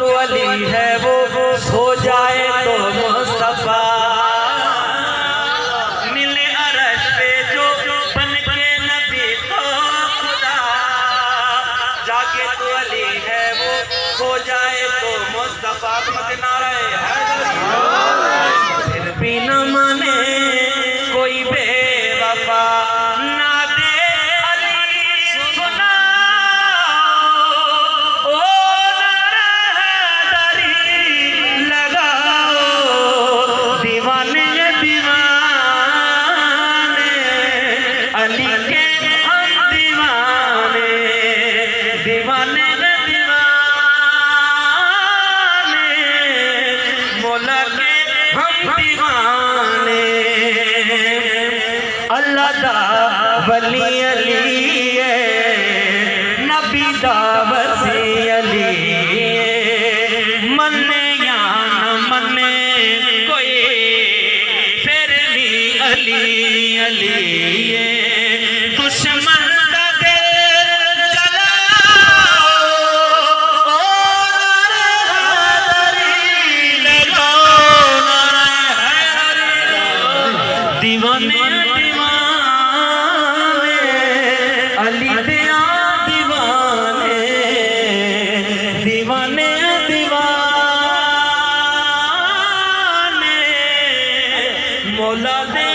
तो अली है वो सो जाए तो मुस्तफा मिले अरश पे जो बन के नबी तो खुदा जाके तो अली है वो सो जाए तो मुस्तफा नारे फिर भी न माने कोई बेवफा ना दे अली सुना ओ नारादरी लगाओ दीवाने दीवाने अली के हम दीवाने दीवाने दीवाने मौला के हम दीवाने अल्लाह दा वली अली है नबी दा वसी अली मन्ने या न मन्ने कोई फिर भी अली अली दुश्मन दा दिल जलाओ ओ नारादरी लगाओ दीवाने दीवाने अली दिया दीवाने दीवाने दीवाने मौला दे